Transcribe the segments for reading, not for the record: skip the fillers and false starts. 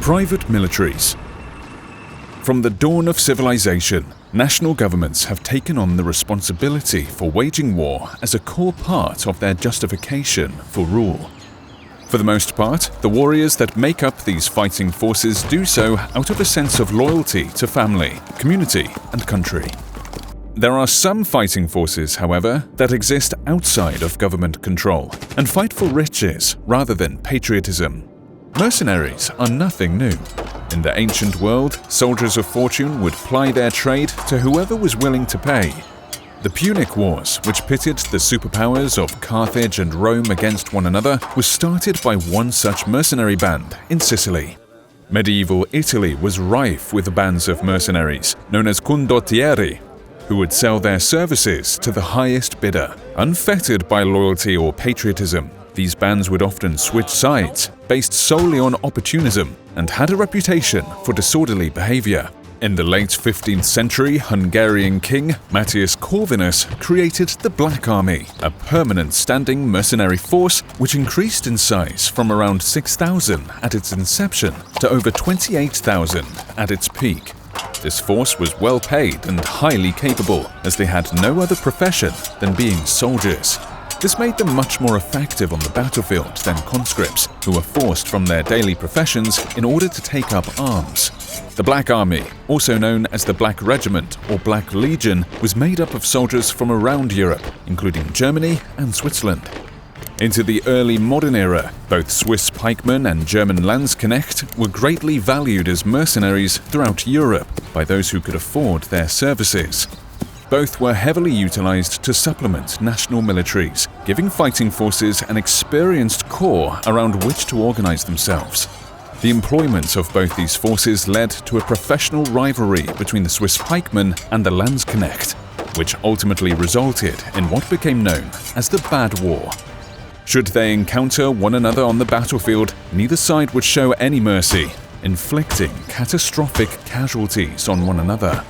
Private militaries. From the dawn of civilization, national governments have taken on the responsibility for waging war as a core part of their justification for rule. For the most part, the warriors that make up these fighting forces do so out of a sense of loyalty to family, community, and country. There are some fighting forces, however, that exist outside of government control and fight for riches rather than patriotism. Mercenaries are nothing new. In the ancient world, soldiers of fortune would ply their trade to whoever was willing to pay. The Punic Wars, which pitted the superpowers of Carthage and Rome against one another, was started by one such mercenary band in Sicily. Medieval Italy was rife with bands of mercenaries, known as condottieri, who would sell their services to the highest bidder, unfettered by loyalty or patriotism. These bands would often switch sides, based solely on opportunism, and had a reputation for disorderly behavior. In the late 15th century, Hungarian king Matthias Corvinus created the Black Army, a permanent standing mercenary force which increased in size from around 6,000 at its inception to over 28,000 at its peak. This force was well paid and highly capable, as they had no other profession than being soldiers. This made them much more effective on the battlefield than conscripts, who were forced from their daily professions in order to take up arms. The Black Army, also known as the Black Regiment or Black Legion, was made up of soldiers from around Europe, including Germany and Switzerland. Into the early modern era, both Swiss pikemen and German Landsknecht were greatly valued as mercenaries throughout Europe by those who could afford their services. Both were heavily utilized to supplement national militaries, giving fighting forces an experienced core around which to organize themselves. The employment of both these forces led to a professional rivalry between the Swiss pikemen and the Landsknecht, which ultimately resulted in what became known as the Bad War. Should they encounter one another on the battlefield, neither side would show any mercy, inflicting catastrophic casualties on one another.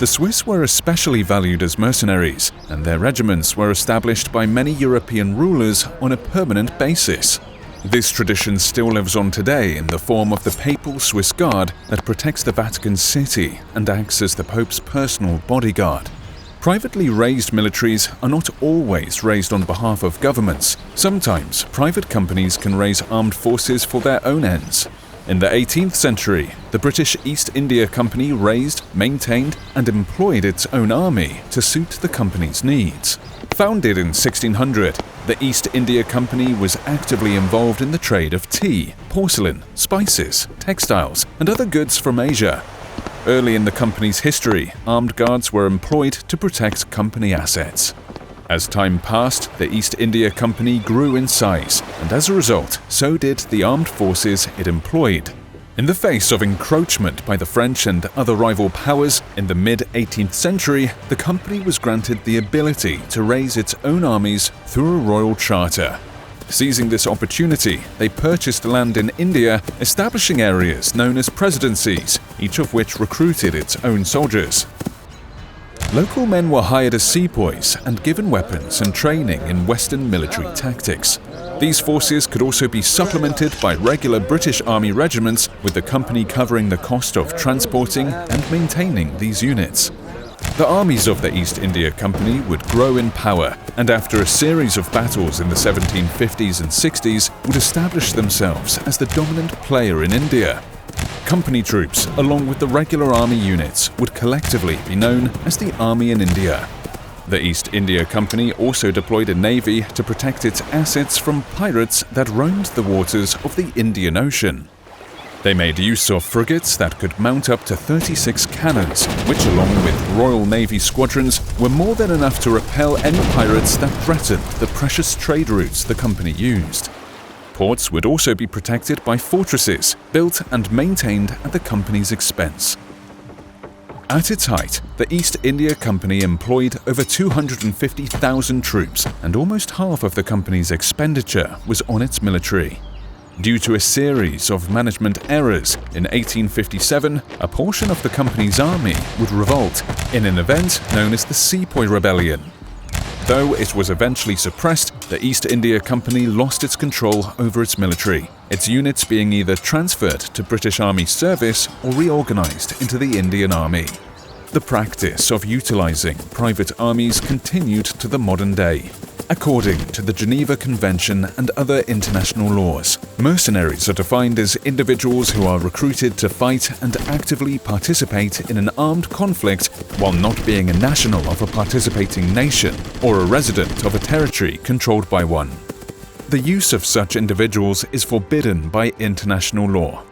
The Swiss were especially valued as mercenaries, and their regiments were established by many European rulers on a permanent basis. This tradition still lives on today in the form of the Papal Swiss Guard that protects the Vatican City and acts as the Pope's personal bodyguard. Privately raised militaries are not always raised on behalf of governments. Sometimes private companies can raise armed forces for their own ends. In the 18th century, the British East India Company raised, maintained, and employed its own army to suit the company's needs. Founded in 1600, the East India Company was actively involved in the trade of tea, porcelain, spices, textiles, and other goods from Asia. Early in the company's history, armed guards were employed to protect company assets. As time passed, the East India Company grew in size, and as a result, so did the armed forces it employed. In the face of encroachment by the French and other rival powers, in the mid-18th century, the company was granted the ability to raise its own armies through a royal charter. Seizing this opportunity, they purchased land in India, establishing areas known as presidencies, each of which recruited its own soldiers. Local men were hired as sepoys and given weapons and training in Western military tactics. These forces could also be supplemented by regular British Army regiments, with the company covering the cost of transporting and maintaining these units. The armies of the East India Company would grow in power, and after a series of battles in the 1750s and 60s, would establish themselves as the dominant player in India. Company troops, along with the regular army units, would collectively be known as the Army in India. The East India Company also deployed a navy to protect its assets from pirates that roamed the waters of the Indian Ocean. They made use of frigates that could mount up to 36 cannons, which, along with Royal Navy squadrons, were more than enough to repel any pirates that threatened the precious trade routes the company used. Ports would also be protected by fortresses, built and maintained at the company's expense. At its height, the East India Company employed over 250,000 troops, and almost half of the company's expenditure was on its military. Due to a series of management errors, in 1857, a portion of the company's army would revolt in an event known as the Sepoy Rebellion. though it was eventually suppressed, the East India Company lost its control over its military, its units being either transferred to British Army service or reorganized into the Indian Army. The practice of utilizing private armies continued to the modern day. According to the Geneva Convention and other international laws, mercenaries are defined as individuals who are recruited to fight and actively participate in an armed conflict while not being a national of a participating nation or a resident of a territory controlled by one. The use of such individuals is forbidden by international law.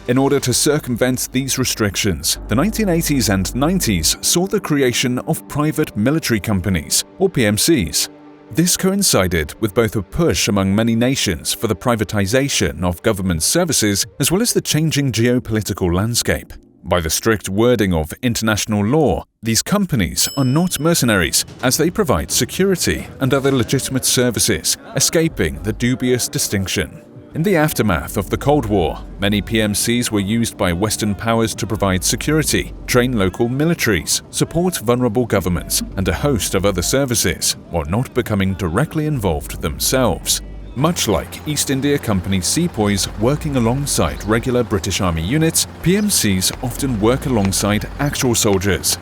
In order to circumvent these restrictions, the 1980s and 90s saw the creation of private military companies, or PMCs. This coincided with both a push among many nations for the privatization of government services as well as the changing geopolitical landscape. By the strict wording of international law, these companies are not mercenaries, as they provide security and other legitimate services, escaping the dubious distinction. In the aftermath of the Cold War, many PMCs were used by Western powers to provide security, train local militaries, support vulnerable governments, and a host of other services, while not becoming directly involved themselves. Much like East India Company sepoys working alongside regular British Army units, PMCs often work alongside actual soldiers.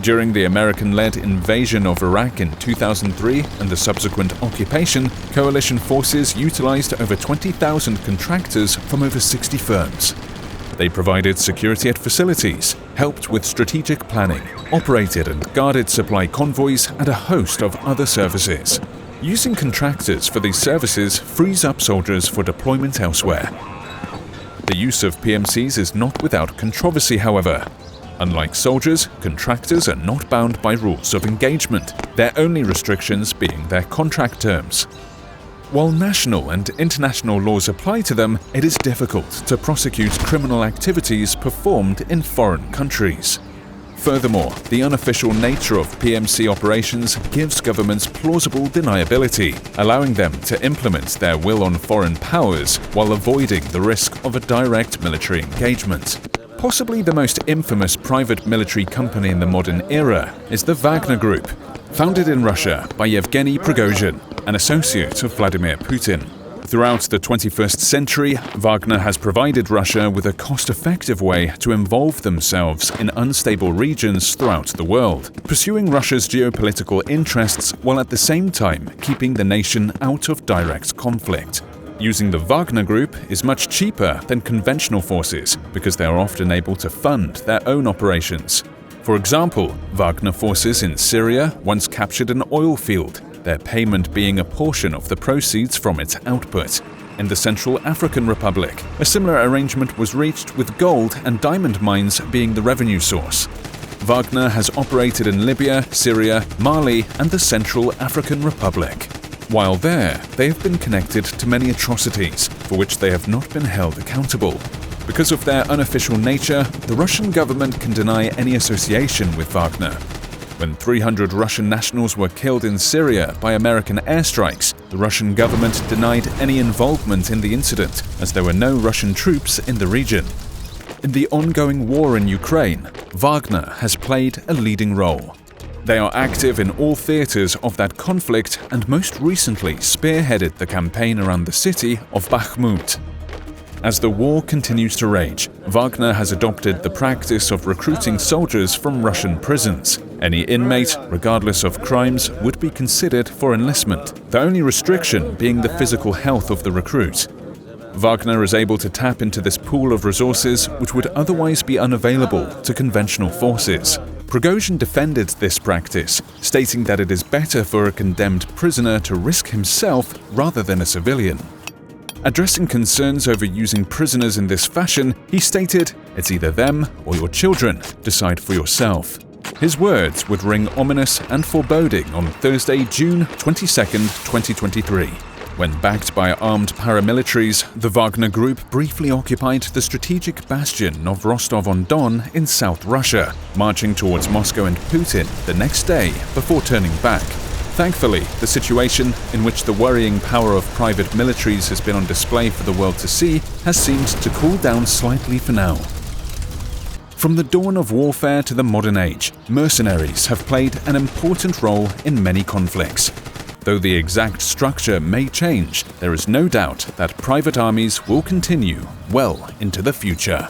During the American-led invasion of Iraq in 2003 and the subsequent occupation, coalition forces utilized over 20,000 contractors from over 60 firms. They provided security at facilities, helped with strategic planning, operated and guarded supply convoys, and a host of other services. Using contractors for these services frees up soldiers for deployment elsewhere. The use of PMCs is not without controversy, however. Unlike soldiers, contractors are not bound by rules of engagement, their only restrictions being their contract terms. While national and international laws apply to them, it is difficult to prosecute criminal activities performed in foreign countries. Furthermore, the unofficial nature of PMC operations gives governments plausible deniability, allowing them to implement their will on foreign powers while avoiding the risk of a direct military engagement. Possibly the most infamous private military company in the modern era is the Wagner Group, founded in Russia by Yevgeny Prigozhin, an associate of Vladimir Putin. Throughout the 21st century, Wagner has provided Russia with a cost-effective way to involve themselves in unstable regions throughout the world, pursuing Russia's geopolitical interests while at the same time keeping the nation out of direct conflict. Using the Wagner Group is much cheaper than conventional forces because they are often able to fund their own operations. For example, Wagner forces in Syria once captured an oil field, their payment being a portion of the proceeds from its output. In the Central African Republic, a similar arrangement was reached with gold and diamond mines being the revenue source. Wagner has operated in Libya, Syria, Mali, and the Central African Republic. While there, they have been connected to many atrocities for which they have not been held accountable. Because of their unofficial nature, the Russian government can deny any association with Wagner. When 300 Russian nationals were killed in Syria by American airstrikes, the Russian government denied any involvement in the incident, as there were no Russian troops in the region. In the ongoing war in Ukraine, Wagner has played a leading role. They are active in all theaters of that conflict and most recently spearheaded the campaign around the city of Bakhmut. As the war continues to rage, Wagner has adopted the practice of recruiting soldiers from Russian prisons. Any inmate, regardless of crimes, would be considered for enlistment, the only restriction being the physical health of the recruit. Wagner is able to tap into this pool of resources which would otherwise be unavailable to conventional forces. Prigozhin defended this practice, stating that it is better for a condemned prisoner to risk himself rather than a civilian. Addressing concerns over using prisoners in this fashion, he stated, "It's either them or your children, decide for yourself." His words would ring ominous and foreboding on Thursday, June 22, 2023. When backed by armed paramilitaries, the Wagner Group briefly occupied the strategic bastion of Rostov-on-Don in South Russia, marching towards Moscow and Putin the next day before turning back. Thankfully, the situation, in which the worrying power of private militaries has been on display for the world to see, has seemed to cool down slightly for now. From the dawn of warfare to the modern age, mercenaries have played an important role in many conflicts. Though the exact structure may change, there is no doubt that private armies will continue well into the future.